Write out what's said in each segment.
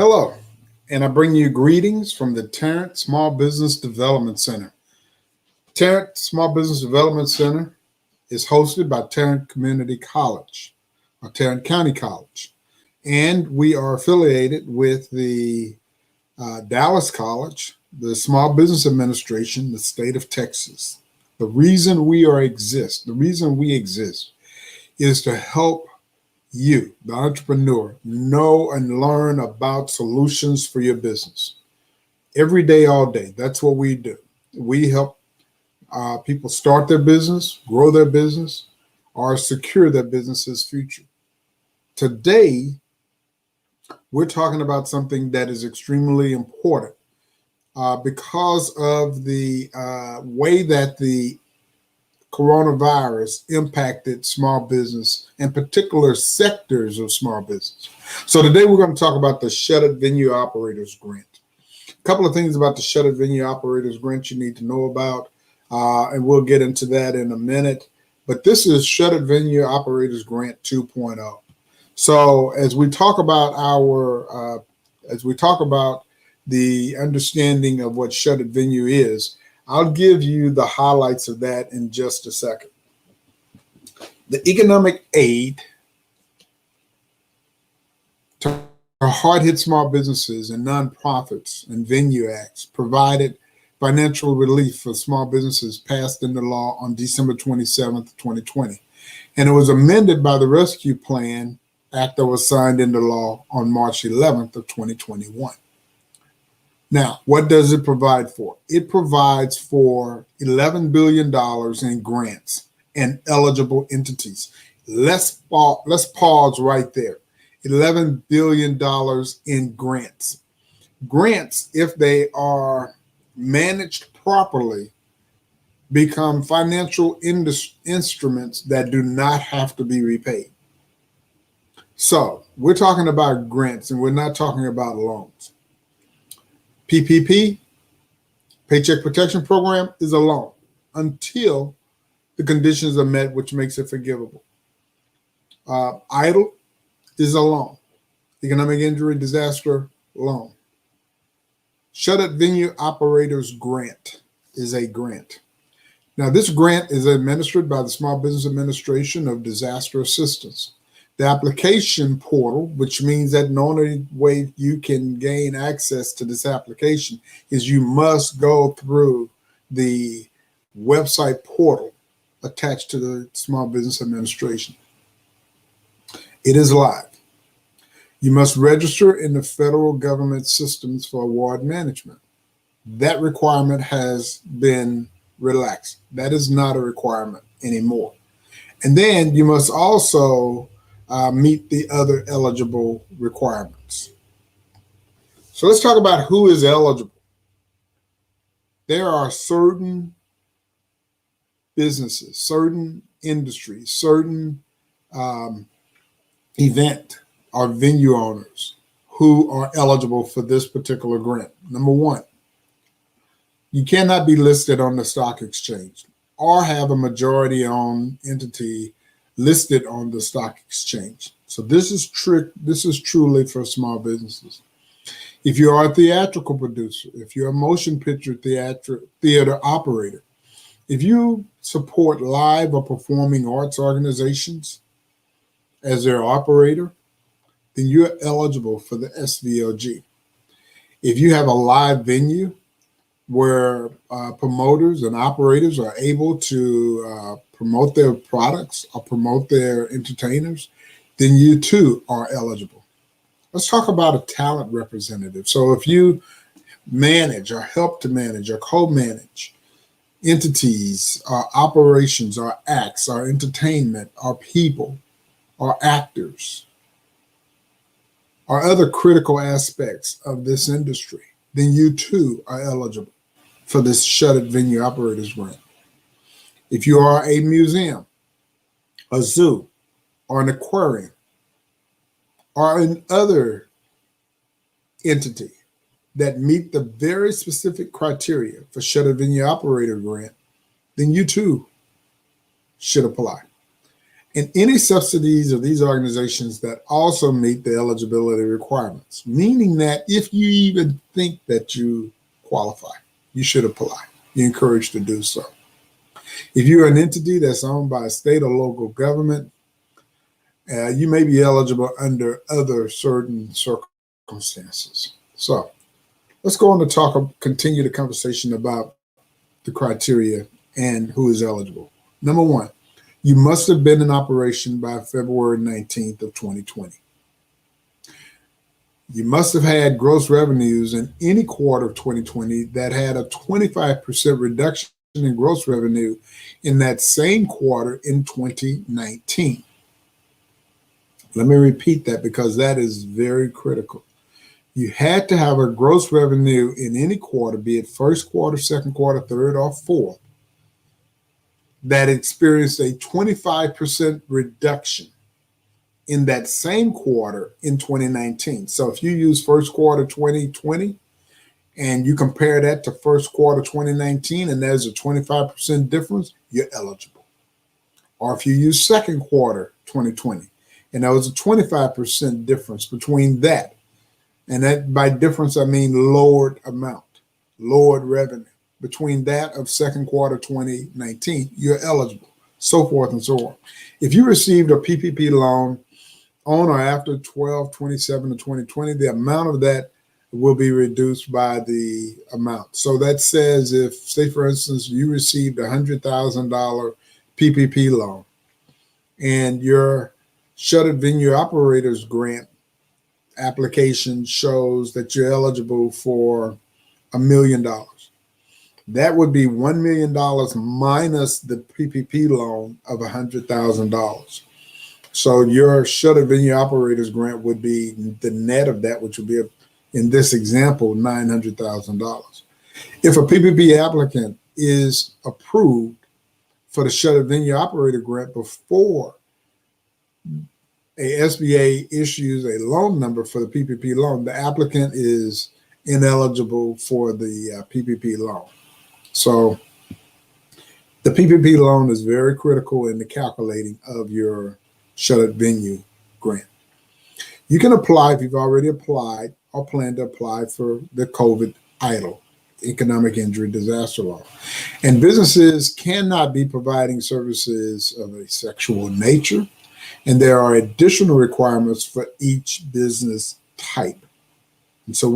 Hello, and I bring you greetings from the Tarrant Small Business Development Center. Tarrant Small Business Development Center is hosted by Tarrant Community College, or Tarrant County College, and we are affiliated with the Dallas College, the Small Business Administration, the state of Texas. The reason we exist is to help you, the entrepreneur, know and learn about solutions for your business. Every day, all day. That's what we do. We help people start their business, grow their business, or secure their business's future. Today, we're talking about something that is extremely important because of the way that the coronavirus impacted small business and particular sectors of small business. So today we're going to talk about the Shuttered Venue Operators Grant. A couple of things about the Shuttered Venue Operators Grant you need to know about, and we'll get into that in a minute. But this is Shuttered Venue Operators Grant 2.0. So as we talk about the understanding of what shuttered venue is, I'll give you the highlights of that in just a second. The economic aid to hard-hit small businesses and nonprofits and venue acts provided financial relief for small businesses passed into law on December 27th, 2020. And it was amended by the Rescue Plan Act that was signed into law on March 11th of 2021. Now, what does it provide for? It provides for $11 billion in grants and eligible entities. Let's pause right there. $11 billion in grants. Grants, if they are managed properly, become financial instruments that do not have to be repaid. So we're talking about grants and we're not talking about loans. PPP, Paycheck Protection Program, is a loan until the conditions are met, which makes it forgivable. EIDL is a loan. Economic Injury Disaster Loan. Shuttered Venue Operators Grant is a grant. Now, this grant is administered by the Small Business Administration of Disaster Assistance. The application portal, which means that the only way you can gain access to this application is you must go through the website portal attached to the Small Business Administration. It is live. You must register in the federal government systems for award management. That requirement has been relaxed. That is not a requirement anymore. And then you must also meet the other eligible requirements. So let's talk about who is eligible. There are certain businesses, certain industries, certain event or venue owners who are eligible for this particular grant. Number one, you cannot be listed on the stock exchange or have a majority-owned entity listed on the stock exchange. So this is truly for small businesses. If you are a theatrical producer, if you're a motion picture theater operator, if you support live or performing arts organizations as their operator, then you're eligible for the SVOG. If you have a live venue where promoters and operators are able to promote their products or promote their entertainers, then you too are eligible. Let's talk about a talent representative. So if you manage or help to manage or co-manage entities, operations, or acts, or entertainment, or people, or actors, or other critical aspects of this industry, then you too are eligible for this Shuttered Venue Operators Grant. If you are a museum, a zoo, or an aquarium, or an other entity that meet the very specific criteria for Shuttered Venue Operator Grant, then you too should apply. and any subsidies of these organizations that also meet the eligibility requirements, meaning that if you even think that you qualify, you should apply. You're encouraged to do so. If you're an entity that's owned by a state or local government, you may be eligible under other certain circumstances. So let's go on to continue the conversation about the criteria and who is eligible. Number one, you must have been in operation by February 19th of 2020. You must have had gross revenues in any quarter of 2020 that had a 25% reduction in gross revenue in that same quarter in 2019. Let me repeat that because that is very critical. You had to have a gross revenue in any quarter, be it first quarter, second quarter, third, or fourth, that experienced a 25% reduction in that same quarter in 2019. So if you use first quarter 2020 and you compare that to first quarter 2019 and there's a 25% difference, you're eligible. Or if you use second quarter 2020 and there was a 25% difference between that, and that by difference I mean lowered amount, lowered revenue, between that of second quarter 2019, you're eligible, so forth and so on. If you received a PPP loan on or after 12/27 of 2020, the amount of that will be reduced by the amount. So that says if, say for instance, you received a $100,000 PPP loan and your Shuttered Venue Operators Grant application shows that you're eligible for $1 million. That would be $1 million minus the PPP loan of $100,000. So your Shuttered Venue Operators Grant would be the net of that, which would be, in this example, $900,000. If a PPP applicant is approved for the Shuttered Venue Operator Grant before a SBA issues a loan number for the PPP loan, the applicant is ineligible for the PPP loan. So the PPP loan is very critical in the calculating of your Shuttered Venue Grant. You can apply if you've already applied or plan to apply for the COVID EIDL, Economic Injury Disaster Loan. And businesses cannot be providing services of a sexual nature, and there are additional requirements for each business type. And so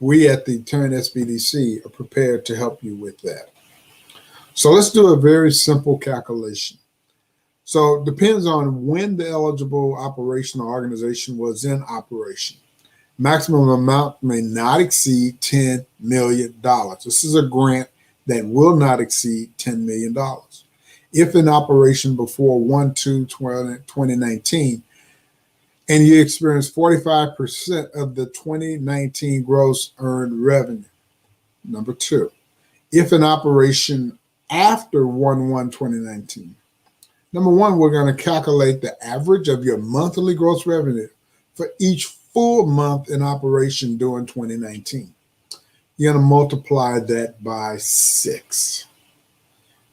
we at the Tarrant SBDC are prepared to help you with that. So let's do a very simple calculation. So it depends on when the eligible operational organization was in operation. Maximum amount may not exceed $10 million. This is a grant that will not exceed $10 million. If in operation before 1/2/2019, and you experience 45% of the 2019 gross earned revenue. Number two, if in operation after 1/1/2019, number one, we're going to calculate the average of your monthly gross revenue for each full month in operation during 2019. You're going to multiply that by 6.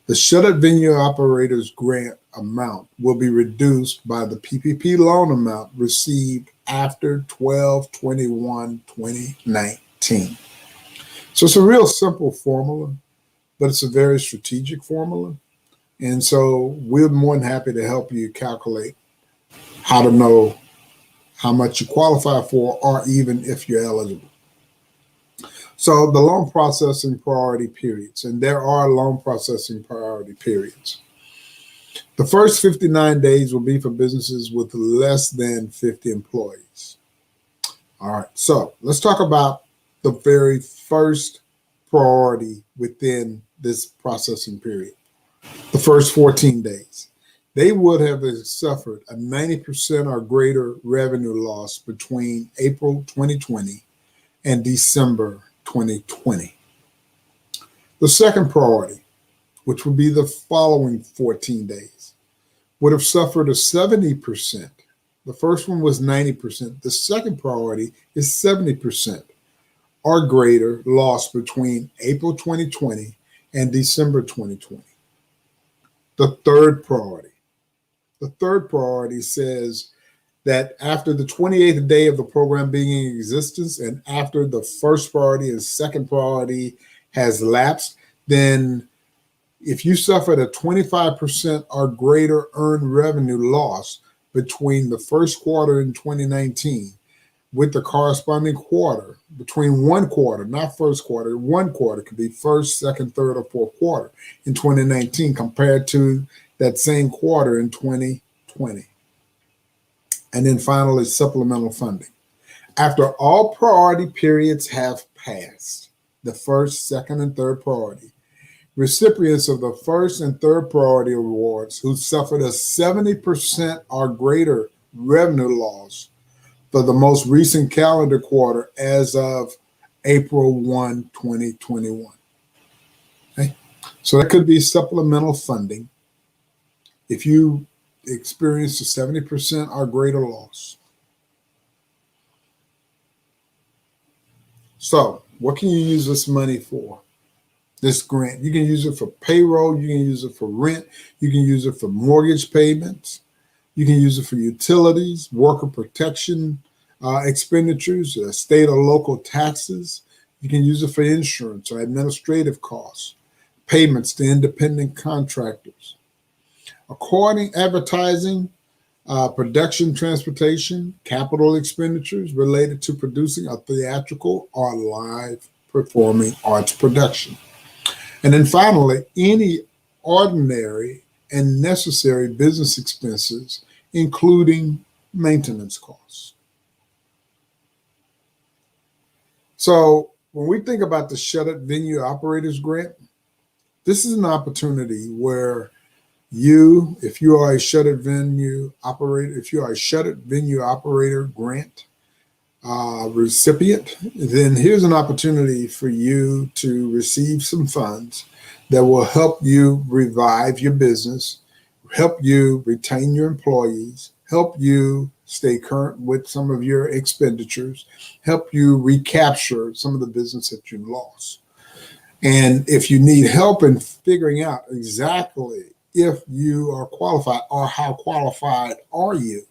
The Shuttered Venue Operators Grant amount will be reduced by the PPP loan amount received after 12/21/2019. So it's a real simple formula, but it's a very strategic formula. And so we're more than happy to help you calculate how to know how much you qualify for or even if you're eligible. So the loan processing priority periods, and there are loan processing priority periods. The first 59 days will be for businesses with less than 50 employees. All right, so let's talk about the very first priority within this processing period. The first 14 days. They would have suffered a 90% or greater revenue loss between April 2020 and December 2020. The second priority, which would be the following 14 days, would have suffered a 70%. The first one was 90%. The second priority is 70% or greater loss between April 2020 and December 2020. The third priority The third priority says that after the 28th day of the program being in existence and after the first priority and second priority has lapsed, then if you suffered a 25% or greater earned revenue loss between the first quarter in 2019 with the corresponding quarter, between one quarter, not first quarter, one quarter could be first, second, third, or fourth quarter in 2019 compared to that same quarter in 2020. And then finally, supplemental funding. After all priority periods have passed, the first, second, and third priority, recipients of the first and third priority awards who suffered a 70% or greater revenue loss for the most recent calendar quarter as of April 1, 2021. Okay? So that could be supplemental funding if you experienced a 70% or greater loss. So what can you use this money for? This grant, you can use it for payroll, you can use it for rent, you can use it for mortgage payments, you can use it for utilities, worker protection expenditures, state or local taxes. You can use it for insurance or administrative costs, payments to independent contractors. According advertising, production, transportation, capital expenditures related to producing a theatrical or live performing arts production. And then finally, any ordinary and necessary business expenses, including maintenance costs. So when we think about the Shuttered Venue Operators Grant, this is an opportunity where you, if you are a Shuttered Venue Operator, if you are a Shuttered Venue Operator Grant recipient, then here's an opportunity for you to receive some funds that will help you revive your business, help you retain your employees, help you stay current with some of your expenditures, help you recapture some of the business that you lost. And if you need help in figuring out exactly if you are qualified or how qualified are you,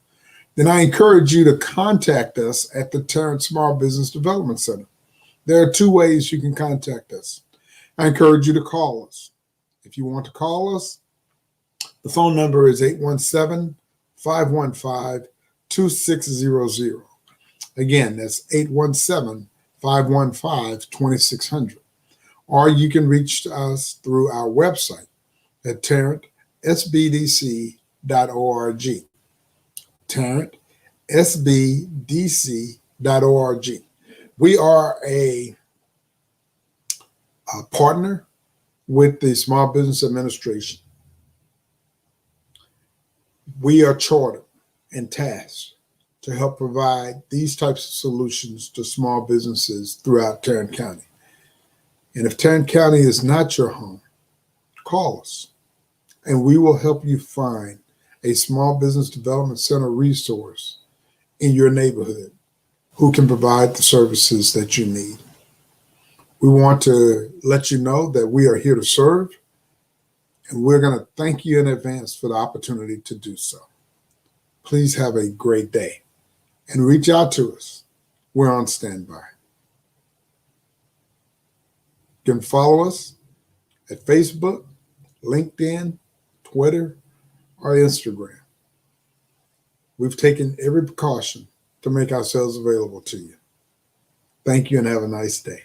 then I encourage you to contact us at the Tarrant Small Business Development Center. There are two ways you can contact us. I encourage you to call us. If you want to call us, the phone number is 817-515-2600. Again, that's 817-515-2600. Or you can reach us through our website at Tarrant SBDC.org. Tarrant SBDC.org. We are a partner with the Small Business Administration. We are chartered and tasked to help provide these types of solutions to small businesses throughout Tarrant County. And if Tarrant County is not your home, call us and we will help you find a small business development center resource in your neighborhood who can provide the services that you need. We want to let you know that we are here to serve, and we're going to thank you in advance for the opportunity to do so. Please have a great day and reach out to us. We're on standby. You can follow us at Facebook, LinkedIn, Twitter, or Instagram. We've taken every precaution to make ourselves available to you. Thank you and have a nice day.